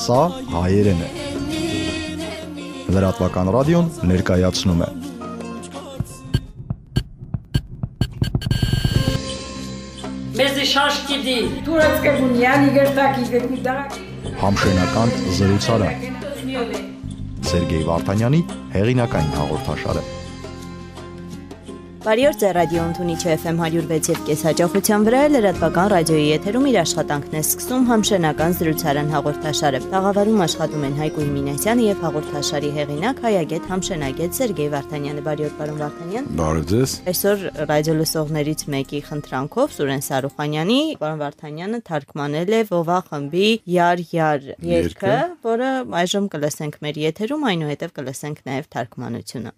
Սա հայերեն է։ Լրատվական ռադիոն ներկայացնում է։ Մեզի շաշկիդի, турецկե բունյանի գերտակի գետմիդարակ։ Համշենական զրույցարան։ Սերգեյ Վարդանյանի հեղինակային հաղորդաշարը։ Բարի օր, ձեր ռադիո ընդունիչ FM 106.5 հաճախության վրա է լրատվական ռադիոյի եթերում իր աշխատանքն է սկսում համշենական զրույցարան հաղորդաշարը։ Տաղավարում աշխատում են Հայկ Մինասյանը եւ հաղորդաշարի հեղինակ հայագետ համշենագետ Սերգեյ Վարդանյանը։ Բարի օր, պարոն Վարդանյան։ Բարի ձեզ։ Այսօր ռադիո լսողներից մեկի խնդրանքով Սուրեն Սարուխանյանի պարոն Վարդանյանը թարգմանել է Վովա խմբի Յար երգը, որը այժմ կլսենք մեր եթերում, այնուհետև կլսենք նաեւ թարգմանությունը։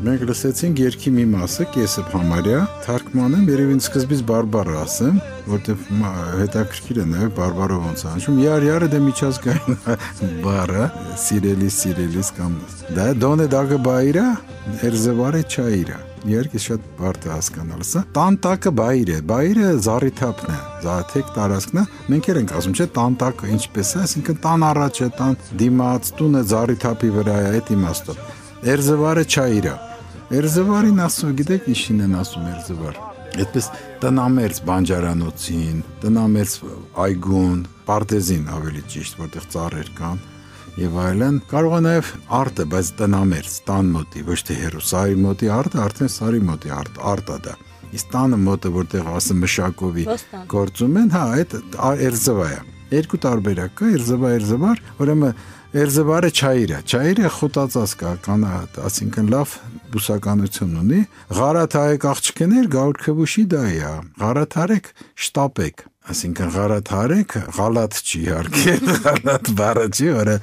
Մենք լսեցինք երգի մի մասը, կեսը համարյա, թարգմանեմ, երևի սկզբից բարբառը ասեմ, որտեղ հետաքրքիր է նաև բարբառը ոնց է հնչում։ Յարը դե միջազգային բառը, սիրելիս կամ դա դոնե դագը բայրա, էրզևարե չայիրա։ Երկի շատ բարդ է հասկանալ, սա։ Տանտակը բայրը զառիթափն է, զաթեք տարածքն է։ Մենք էլ ենք ասում, չէ՞, տանտակը ինչպես է, այսինքն տան առաջ է, տան դիմաց, տունը զառիթափի վրա է, այդ իմաստով։ Էրզևարը չայիրա։ Էրզևարին ասում, գիտեք ինչին են ասում էրզևար։ Այդպես տնամերձ բանջարանոցին, տնամերձ այգուն, պարտեզին ավելի ճիշտ, որտեղ ծառեր կան եւ այլն։ Կարող է նաեւ արտը, բայց տնամերձ, տան մոտի, ոչ թե հեռու, սարի մոտի արտը, արդեն սարի մոտի արտա դա։ Իսկ տանը մոտը, որտեղ ասեմ մշակովի գործում են, հա, այդ էրզևա է։ Երկու տարբերակ կա, էրզևար, ուրեմն Էրզևարը չայիրը խոտածած կա, այսինքն լավ բուսականություն ունի։ Ղարաթարեք աղջկներ գաուրքվուշի դայա։ Ղարաթարեք շտապեք, այսինքն ղարաթարեք ղալատ չի իհարկե, ղալատ բառը չի, որը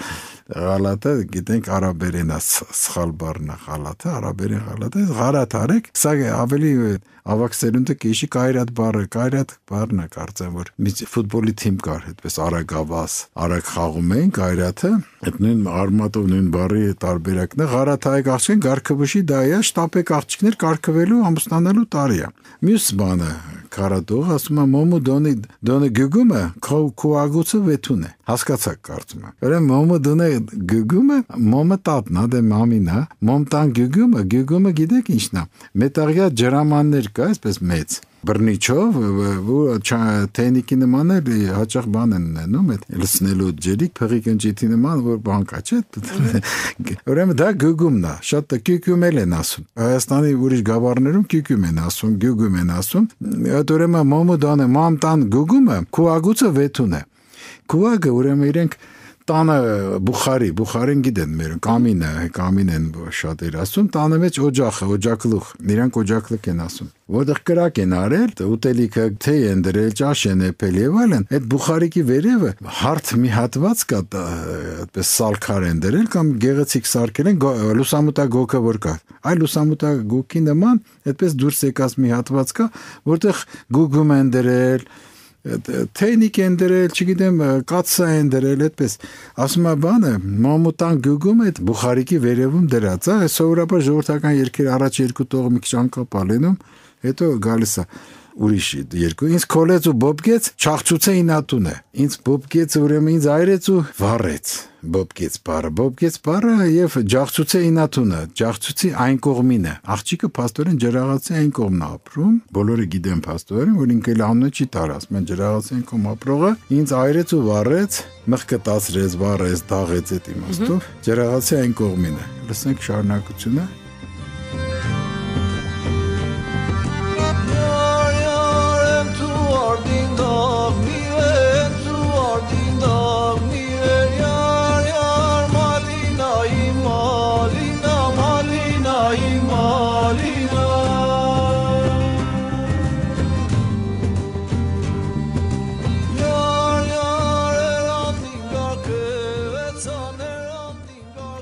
ղալատը գիտենք արաբերեն է, սխալ բառն է ղալատը, արաբերեն ղալատը, ղարաթարեք, սա ավելի ավակ սերունդը կիշի կայրատ բառն է, կարծեմ, որ ֆուտբոլի թիմ կար, այդպես արագավազ, արագ խաղում էին կայրատը, այդ նույն արմատով նույն բառի տարբերակն է, ղարաթարեք աղջիկներ գարքվուշի դայա, շտապեք աղջիկներ կարգվելու ամուսնանալու տարի է։ Մյուս բանը Կարադող ասում է մոմու դոնե գյուգումը քուագուցը վետուն է։ Հասկացաք կարծում եմ։ Ուրեմն մոմու դոնե գյուգումը մոմը տատն է, դե մամին է, մոմտան գյուգումը գիտեք ինչն է։ Մետաղյա ջրամաններ կա, այսպես մեծ բռնիչով, թենիկի նման է, հաճախ բան են ունենում, այդ լցնելու ջերիկ, փղիկ ընջիթի նման, որ բան կա, չէ՞։ Ուրեմն դա գյուգումն է, շատ կյուկյումել են ասում։ Հայաստանի ուրիշ գավառներում կյուկյում են ասում, գյուգում են ասում։ Այդ ուրեմն մոմու դոնե մամտան գյուգումը քուագուցը վետուն է։ Քուագը ուրեմն իրենք տանը բուխարին գիտեն մեր կամին են շատեր ասում, տանը մեջ օջակլուխ, իրանք օջակլուխ են ասում, որտեղ կրակ են արել, ուտելիքը թեյ են դրել, ճաշ են էփել եւ այլն, այդ բուխարիկի վերևը հարթ մի հատված կա, այդպես սալքար են դրել կամ գեղեցիկ սարքել են, լուսամուտագոգը որ կա, այ լուսամուտագոգի նման այդպես դուրս եկած մի հատված կա, որտեղ գուգում են դրել, թեյնիկ են դրել, չգիտեմ, կաթսա են դրել, այդպես։ Ասում է բանը, մամուտան գյուգում այդ բուխարիկի վերևում դրած է, սովորաբար ժողովրդական երգեր առաջ երկու տողը մի քիչ անկապ ալենում, հետո գալիս է։ ուրիշ երկու ինձ քոլեց ու բոբկեց չաղցուցե ինատուն է ինձ բոբկեց ուրեմն ինձ այրեց ու վառեց բոբկեց բառը եւ ջաղցուցե ինատունը ջաղցուցի այն կողմինը աղջիկը փաստորեն ջրաղացի այն կողմն է ապրում բոլորը գիտեն փաստորեն որ ինքը լանունը չի տարած մեն ջրաղացի այն կողմ ապրողը ինձ այրեց ու վառեց մեղքը տացրեց վառեց դաղեց այդ իմաստով ջրաղացի այն կողմին է լսենք շարունակությունը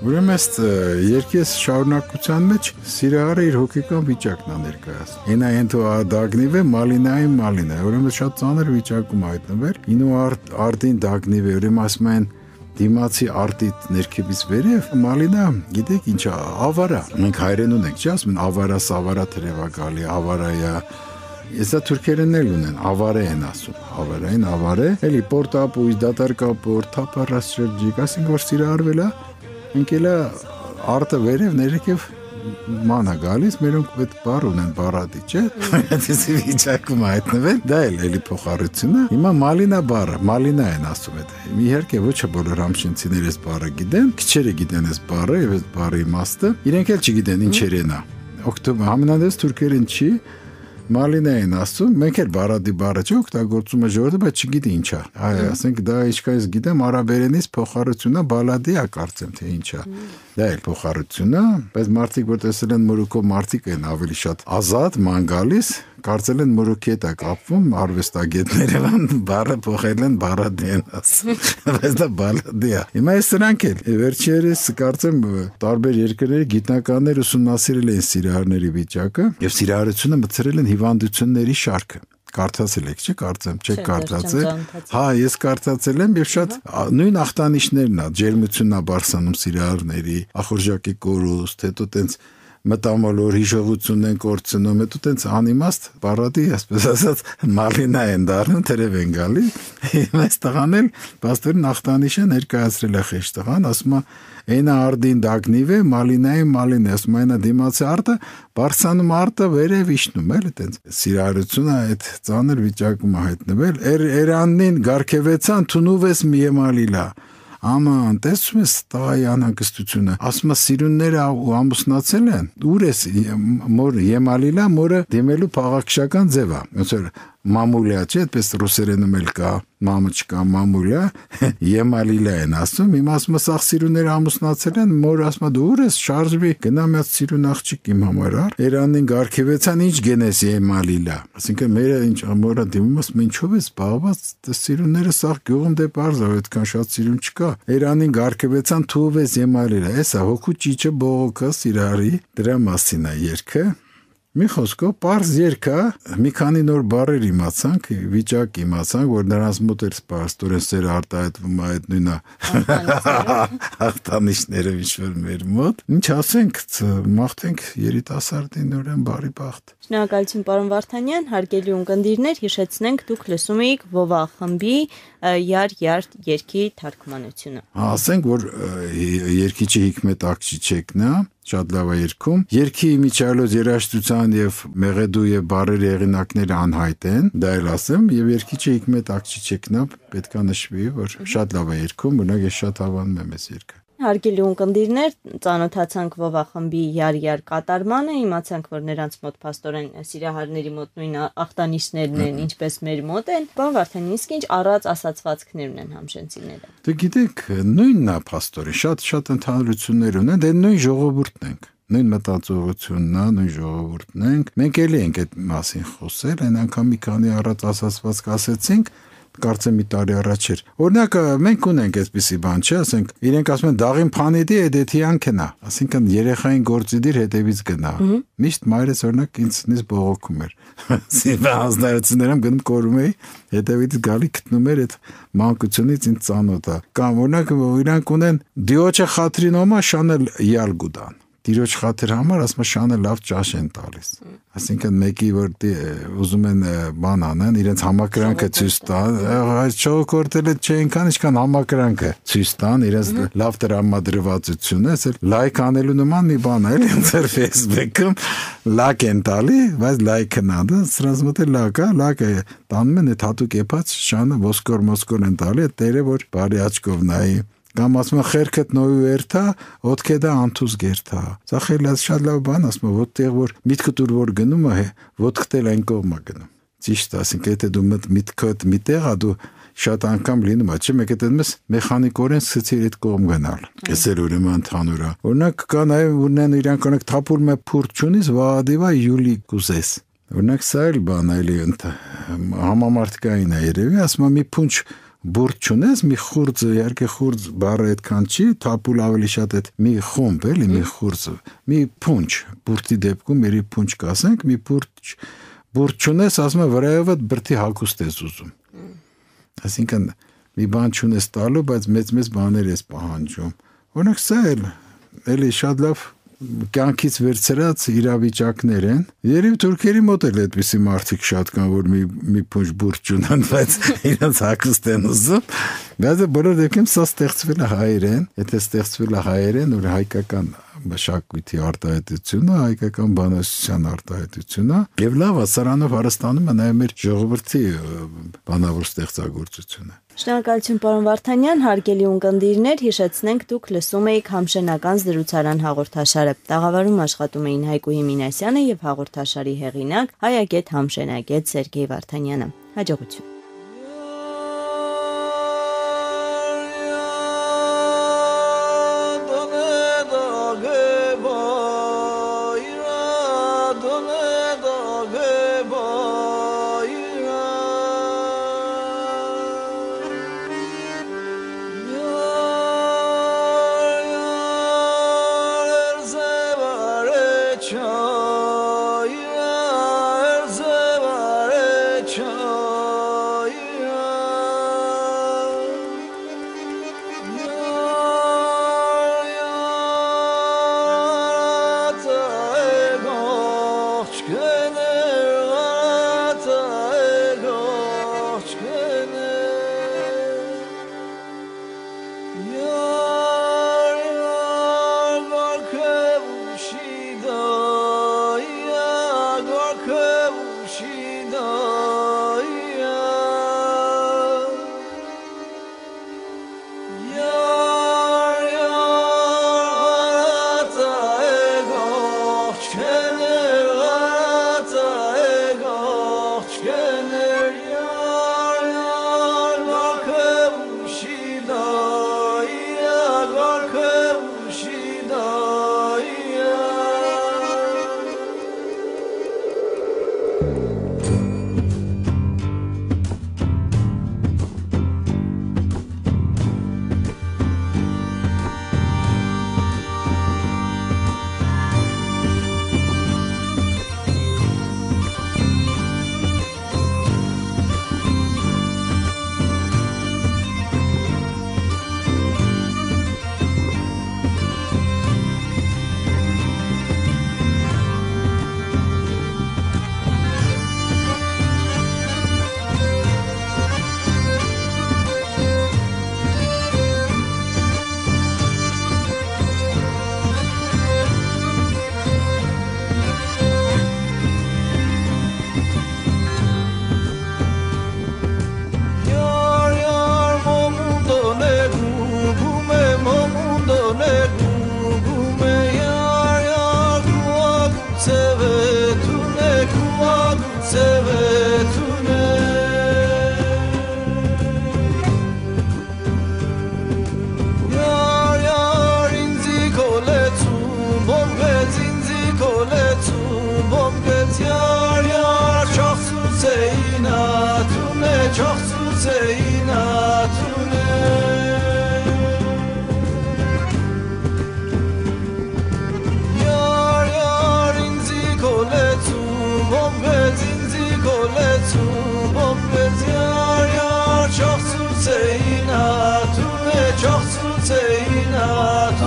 Ուրեմն ըստ երկես շարունակության մեջ սիրահարը իր հոգեկան վիճակն է ներկայացնում։ Այնա ենթո դագնիվ է մալինայի մալինա։ Ուրեմն շատ ծանր վիճակում հայտնվել։ Ինու արտին դագնիվ է, ուրեմն ասում են դիմացի արտի ներքևից վերև մալինա, գիտեք ինչ է, ավարա։ Մենք հայրենուն ենք, չի ասում ավարա, սավարա թրևակալի, ավարայա։ Եսա թուրքերեն էլ ունեն, ավարե են ասում, ավարային ավարե, էլի պորտապույս, դատարկապորտ, թապարասրրջիկ, ասենք որ սիրահարվել է Ինքելա արտը վերև ներքև մանա գալիս, մերոնք այդ բառ ունեն բառադի, չէ՞։ Այսի վիճակում հայտնվել, դա էլի փոխառությունը։ Հիմա մալինա բառը, մալինա են ասում այդ։ Իհարկե ոչ բոլոր համշինցիները այս բառը գիտեն, քիչերը գիտեն այս բառը եւ այս բառի իմաստը։ Իրենք էլ չգիտեն ինչերեն է։ Օկտոբեր համենայնդեպ թուրքերեն չի Մալինա են ասում, մենք էլ բարադի բառը չօգտագործում է ժողովուրդը, բայց չգիտի ինչ է։ Այո, ասենք դա ինչքանից գիտեմ, արաբերենից փոխառությունը բալադի է, կարծեմ թե ինչ է։ Դա էլ փոխառությունը, բայց մարդիկ որ տեսել են մորուքով մարդիկ են ավելի շատ ազատ, ման գալիս, կարծել են մորուքի հետ է կապվում, արվեստագետները բառը փոխել են բարադի են ասում։ Բայց դա բալադի է։ Հիմա այս սրանք էլ վերջերս կարծեմ տարբեր երկրների գիտնականներ ուսումնասիրել են սիրահարների վիճակը եւ սիրահարությունը մտցրել են հիվանդությունների շարքը։ Կարդացել եք, չէ՞, կարծեմ, չեք կարդացել։ Հա, ես կարդացել եմ եւ շատ նույն ախտանիշներն է, ջերմությունն է բարձրանում սիրահարների, ախորժակի կորուստ, հետո տենց մտամոլոր հիշողությունն են կորցնում, հետո տենց անիմաստ բառադի, այսպես ասած, մալինա են դառնում, թերև են գալի։ Այս տղան էլ բաստորեն ախտանիշը ներկայացրել է խեղճ տղան, ասում է Այնա արդին դագնիվ է, մալինայի մալին է, ասում այնա դիմացի արտը, բարձանում արտը վերև իշնում էլ այտենց։ Սիրահարությունը այդ ծանր վիճակում է հայտնվել, էրանին գարկևեցան թունուվես միեմալիլա։ Աման, տեսում ես տղայի անհանգստությունը, ասում է սիրունները ու ամուսնացել են, ուր ես մոր եմալիլա, մորը դիմելու փաղաքշական ձև է, ոնց որ մամուլյա, չէ, այդպես ռուսերենում էլ կա, մամուչկա, մամուլյա, եմալիլա են ասում, իմ ասում է սաղ սիրունները ամուսնացել են, մորը ասում է դու ուր ես, շարժվի, գնա մի հատ սիրուն աղջիկ իմ համար ար, Էրանին գարկևեցան ինչ գենես եմալիլա, ասինքն մերը ինչ մորը դիմում ասում ինչով ես զբաղված, սիրունները սաղ գյուղում դե պարզ է, այդքան շատ սիրուն չկա, Էրանին գարկևեցան թուվես եմալիլա, էսա հոգու ճիճը բողոքը սիրահարի, դրա մասին է երգը Մի խոսքով պարզ երգա, մի քանի նոր բառեր իմացանք, վիճակ իմացանք, որ նրանց մոտ էր պաստորեն սերը արտահայտվում է այդ նույնը ախտանիշները ինչ-որ մեր մոտ։ Ինչ ասենք, մաղթենք երիտասարդին նորեն բարի բախտ։ Շնորհակալություն պարոն Վարդանյան, հարգելի ունկնդիրներ, հիշեցնենք դուք լսում եք Վովա խմբի Յար երգի թարգմանությունը։ Ասենք, որ երգիչի Հիկմետ Ակչիչեկն է, շատ լավ է երգում։ Երգի միջայլոց երաժշտության եւ մեղեդու եւ բառերի հեղինակները անհայտ են, դա էլ ասեմ, եւ երգիչի Հիկմետ Ակչիչեկն է, պետքա նշվի, որ շատ լավ է երգում, մենակ ես շատ հավանում եմ այս երգը։ Հարգելի ունկնդիրներ, ծանոթացանք Վովա խմբի Յար կատարմանը, իմացանք, որ նրանց մոտ փաստորեն սիրահարների մոտ նույն ախտանիշներն են, ինչպես մեր մոտ են։ Պարոն Վարդանյան, իսկ ինչ առած ասացվածքներ ունեն համշենցիները։ Դե գիտեք, նույնն է փաստորեն, շատ ընդհանրություններ ունեն, դե նույն ժողովուրդն ենք։ Նույն մտածողությունն է, նույն ժողովուրդն ենք։ Մենք էլի ենք այդ մասին խոսել, այն անգամ մի քանի առած ասացվածք ասեցինք, կարծեմ մի տարի առաջ էր։ Օրինակ մենք ունենք այսպիսի բան, չէ՞, ասենք, իրենք ասում են դաղին փանիդի էդեթիան կնա, ասինքն երեխային գործի դիր հետևից գնա։ Միշտ մայրս օրինակ ինձնից բողոքում էր։ Սիվա ազնարություններում գնում կորում էի, հետևից գալի գտնում էր այդ մանկությունից ինձ ծանոթ է։ Կամ օրինակ իրանք ունեն դիոչե խատրինոմա շանել յալգուդան։ տիրոջ խաթր համար ասում շանը լավ ճաշ են տալիս։ Այսինքն մեկի որ ուզում են բան անեն, իրենց համակրանքը ցույց տան, այս շոկորտելը չենքան ինչքան համակրանքը ցույց տան, իրենց լավ տրամադրվածությունը, ասել լայք անելու նման մի բան է, էլի ձեր Facebook-ում լայք են տալի, բայց լայքն անդա, սրանց մոտ լայքը տանում են այդ հատուկ եփած շանը ոսկոր են տալի, այդ տերը որ բարի աչքով նայի Կամ ասում են խերքդ նոյու երթա, ոտքեդա անթուզ գերթա։ Սա խելած շատ լավ բան ասում են, որտեղ որ միտքդ ուր որ գնում է, ոտքդ էլ այն կողմը գնում։ Ճիշտ ասենք, եթե դու միտքդ միտեղ ա դու շատ անգամ լինում է, չէ՞, մեկ էլ մեխանիկորեն սկսեցիր այդ կողմ գնալ։ Էս էլ ուրեմն ընդհանուր է։ Օրինակ կա նաև ունեն իրանք օրինակ թափուր մե փուրչունից վադիվա յուլի կուզես։ Օրինակ սա էլ բան էլի համամարտկային է երևի, ասում եմ մի փունջ Բուրդ չունես, մի խուրձը, իհարկե խուրձ բառը այդքան չի, թափուլ ավելի շատ այդ մի խումբ էլի, մի խուրձը, մի փունջ, բուրդի դեպքում մերի փունջ կասենք, մի բուրդ չունես, ասում է վրայովդ բրդի հագուստ ես ուզում։ Այսինքն մի բան չունես տալու, բայց մեծ բաներ ես պահանջում։ Օրինակ սա էլի շատ լավ կյանքից վերցրած իրավիճակներ են։ Երևի թուրքերի մոտ էլ այդպիսի մարդիկ շատ կան, որ մի փունջ բուրդ չունեն, բայց իրենց հագուստ են ուզում։ Բայց բոլոր դեպքերում սա ստեղծվել է հայերեն, եթե ստեղծվել է հայերեն, որ հայկական մշակույթի արտահայտությունը, հայկական բանասության արտահայտությունը, եւ լավ է, սրանով հարստանում է նաեւ մեր ժողովրդի բանավոր ստեղծագործությունը։ Շնորհակալություն պարոն Վարդանյան, հարգելի ունկնդիրներ, հիշեցնենք դուք լսում եք Համշենական զրուցարան հաղորդաշարը։ Տաղավարում աշխատում էին Հայկուհի Մինասյանը եւ հաղորդաշարի հեղինակ հայագետ Համշենագետ Սերգեյ Վարդանյանը։ Հաջողություն։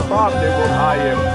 Parte con